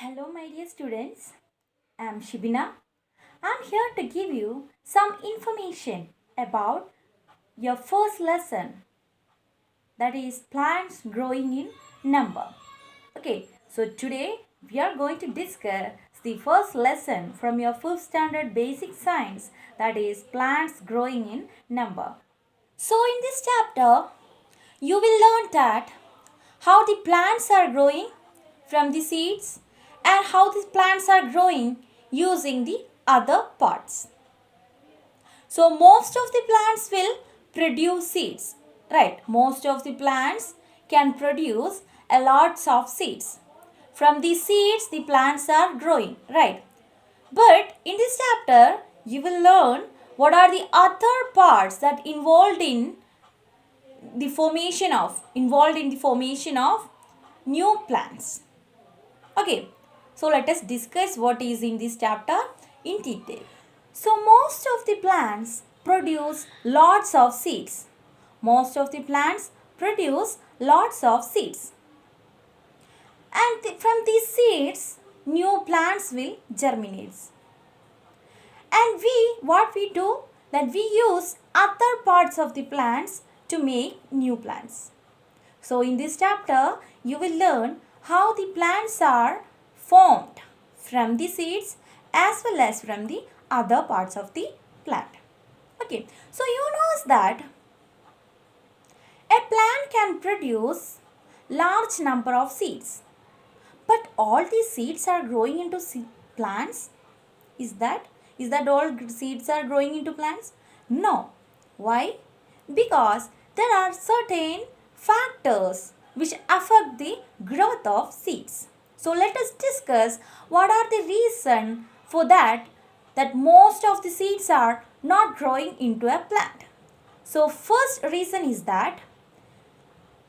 Hello, my dear students. I am Shibina. I am here to give you some information about your first lesson, that is plants growing in number. Okay, so today we are going to discuss the first lesson from your 5th standard basic science, that is plants growing in number. So in this chapter, you will learn that how the plants are growing from the seeds and how these plants are growing using the other parts. So most of the plants will produce seeds, right? Most of the plants can produce a lots of seeds. From the seeds the plants are growing, right? But in this chapter you will learn what are the other parts that involved in the formation of new plants. Okay, so let us discuss what is in this chapter in detail. So most of the plants produce lots of seeds. Most of the plants produce lots of seeds. And from these seeds, new plants will germinate. And what we do, that we use other parts of the plants to make new plants. So in this chapter, you will learn how the plants are formed from the seeds as well as from the other parts of the plant. Okay, so you know that a plant can produce large number of seeds, but all these seeds are growing into plants. Is that all seeds are growing into plants? No. Why? Because there are certain factors which affect the growth of seeds. So let us discuss what are the reasons for that most of the seeds are not growing into a plant. So first reason is that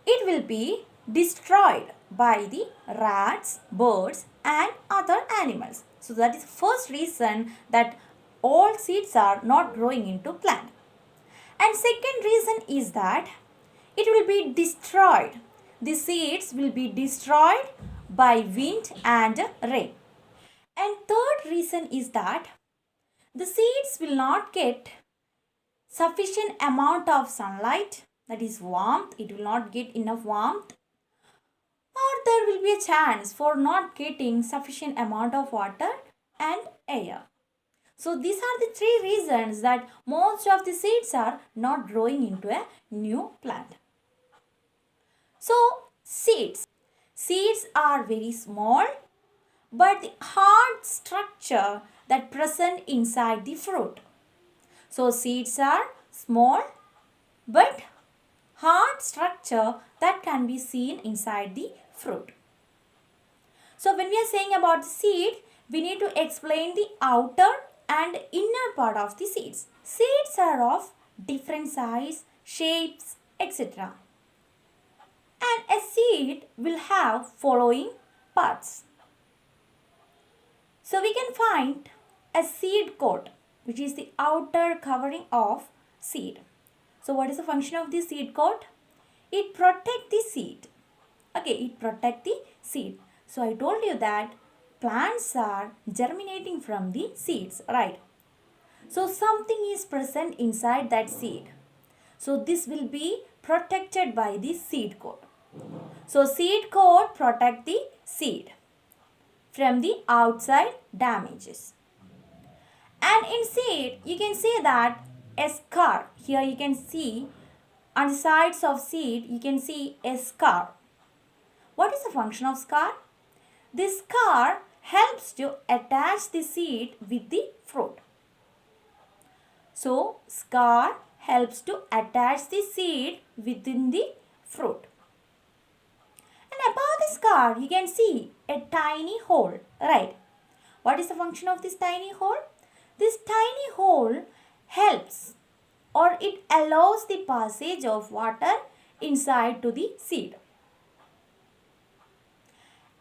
it will be destroyed by the rats, birds and other animals. So that is the first reason that all seeds are not growing into plant. And second reason is that it will be destroyed. The seeds will be destroyed by wind and rain. And third reason is that the seeds will not get sufficient amount of sunlight, that is warmth. It will not get enough warmth, or there will be a chance for not getting sufficient amount of water and air. So these are the three reasons that most of the seeds are not growing into a new plant. So seeds are very small, but the hard structure that present inside the fruit. So seeds are small but hard structure that can be seen inside the fruit. So when we are saying about the seed, we need to explain the outer and inner part of the seeds. Seeds are of different size, shapes, etc. And a seed will have following parts. So we can find a seed coat, which is the outer covering of seed. So what is the function of the seed coat? It protects the seed. Okay, it protects the seed. So I told you that plants are germinating from the seeds, right? So something is present inside that seed. So this will be protected by the seed coat. So seed coat protects the seed from the outside damages. And in seed, you can see that a scar. Here you can see on the sides of seed, you can see a scar. What is the function of scar? This scar helps to attach the seed with the fruit. So scar helps to attach the seed within the fruit. And above the scar, you can see a tiny hole, right? What is the function of this tiny hole? This tiny hole helps, or it allows the passage of water inside to the seed.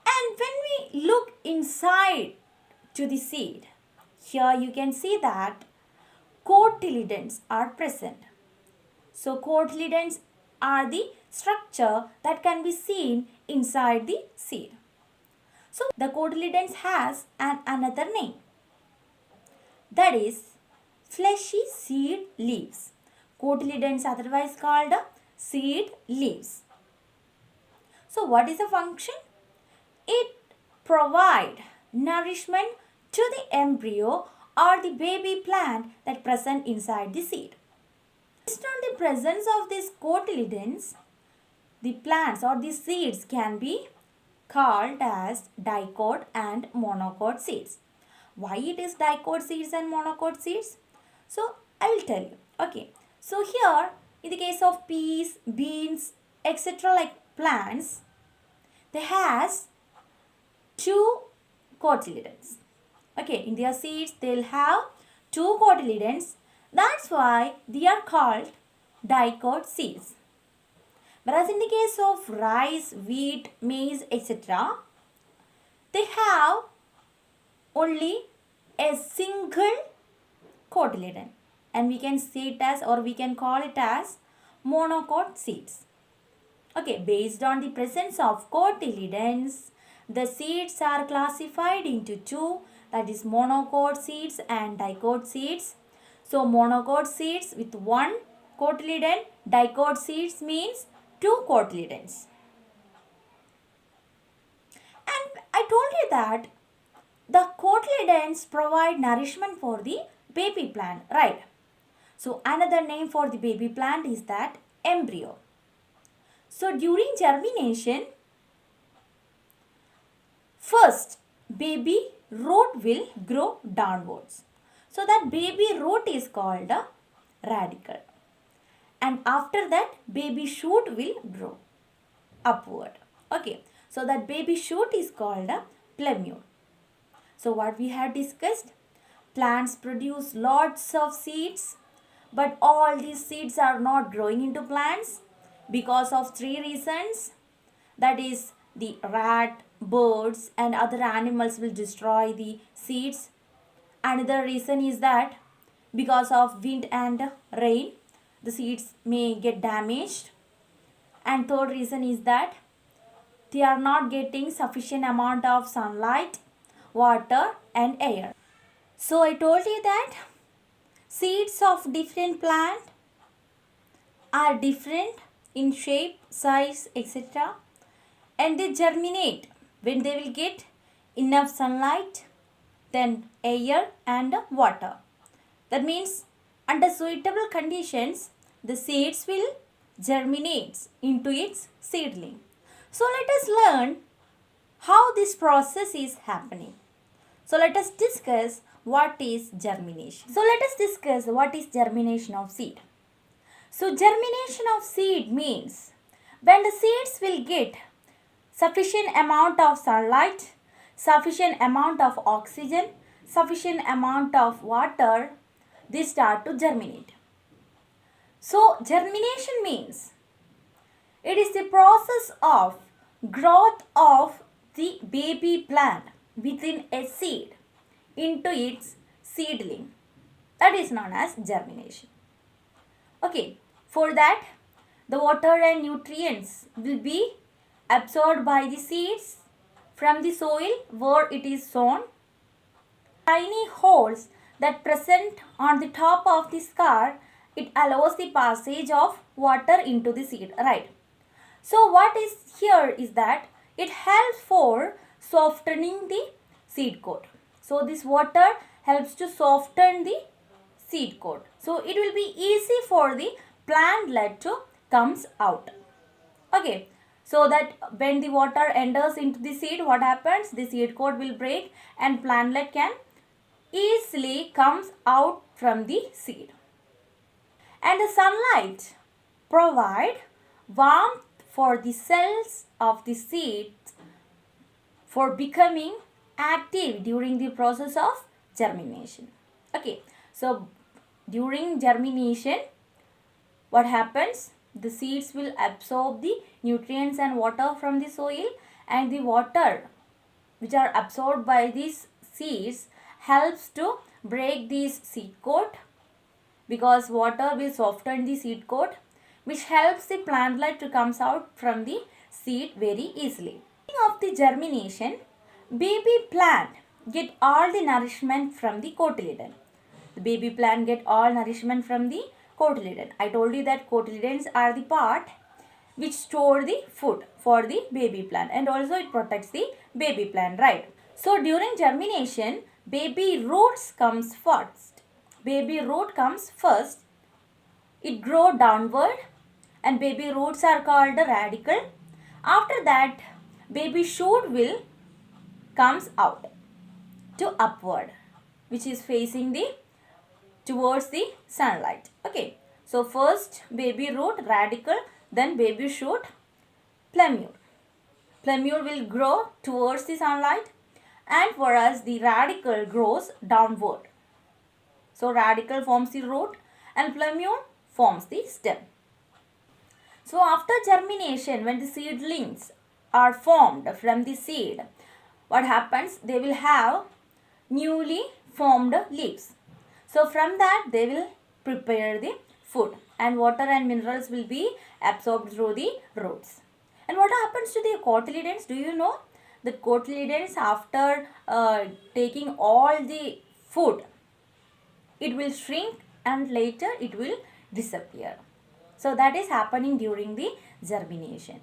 And when we look inside to the seed, here you can see that cotyledons are present. So cotyledons are the structure that can be seen inside the seed. So the cotyledons has another name, that is fleshy seed leaves. Cotyledons otherwise called seed leaves. So what is the function? It provide nourishment to the embryo or the baby plant that present inside the seed. Based on the presence of these cotyledons, the plants or the seeds can be called as dicot and monocot seeds. Why it is dicot seeds and monocot seeds? So I will tell you. Okay. So here in the case of peas, beans, etc. like plants, they has two cotyledons. Okay, in their seeds they'll have two cotyledons. That's why they are called dicot seeds. Whereas in the case of rice, wheat, maize, etc., they have only a single cotyledon, and we can see it as, or we can call it as, monocot seeds. Okay, based on the presence of cotyledons, the seeds are classified into two, that is monocot seeds and dicot seeds. So monocot seeds with one cotyledon, dicot seeds means two cotyledons. And I told you that the cotyledons provide nourishment for the baby plant, right? So another name for the baby plant is that embryo. So during germination, first baby root will grow downwards. So that baby root is called a radicle. And after that baby shoot will grow upward. Okay. So that baby shoot is called a plumule. So what we had discussed, plants produce lots of seeds, but all these seeds are not growing into plants because of three reasons. That is, the rat, birds and other animals will destroy the seeds. Another reason is that because of wind and rain, the seeds may get damaged. And third reason is that they are not getting sufficient amount of sunlight, water and air. So I told you that seeds of different plant are different in shape, size, etc. And they germinate when they will get enough sunlight, then air and water. That means under suitable conditions, the seeds will germinate into its seedling. So let us learn how this process is happening. So let us discuss what is germination. So let us discuss what is germination of seed. So germination of seed means when the seeds will get sufficient amount of sunlight, sufficient amount of oxygen, sufficient amount of water, they start to germinate. So germination means it is the process of growth of the baby plant within a seed into its seedling. That is known as germination. Okay, for that the water and nutrients will be absorbed by the seeds from the soil where it is sown. Tiny holes that present on the top of the scar, it allows the passage of water into the seed, right? So what is here is that it helps for softening the seed coat. So this water helps to soften the seed coat. So it will be easy for the plantlet to comes out. Okay. So that when the water enters into the seed, what happens? The seed coat will break and plantlet can easily comes out from the seed. And the sunlight provide warmth for the cells of the seed for becoming active during the process of germination. Okay, so during germination, what happens? The seeds will absorb the nutrients and water from the soil, and the water which are absorbed by these seeds helps to break this seed coat, because water will soften the seed coat, which helps the plantlet to comes out from the seed very easily. Speaking of the germination, baby plant get all the nourishment from the cotyledon. The baby plant get all nourishment from the cotyledon. I told you that cotyledons are the part which store the food for the baby plant, and also it protects the baby plant, right? So during germination, baby roots comes first. Baby root comes first. It grow downward and baby roots are called the radicle. After that, baby shoot will comes out to upward, which is facing the towards the sunlight. Okay, so first baby root, radicle, then baby shoot, plumule. Plumule will grow towards the sunlight, and whereas the radicle grows downward. So radicle forms the root and plumule forms the stem. So after germination, when the seedlings are formed from the seed, what happens? They will have newly formed leaves. So from that they will prepare the food, and water and minerals will be absorbed through the roots. And what happens to the cotyledons? Do you know that cotyledons, after taking all the food, it will shrink and later it will disappear. So that is happening during the germination.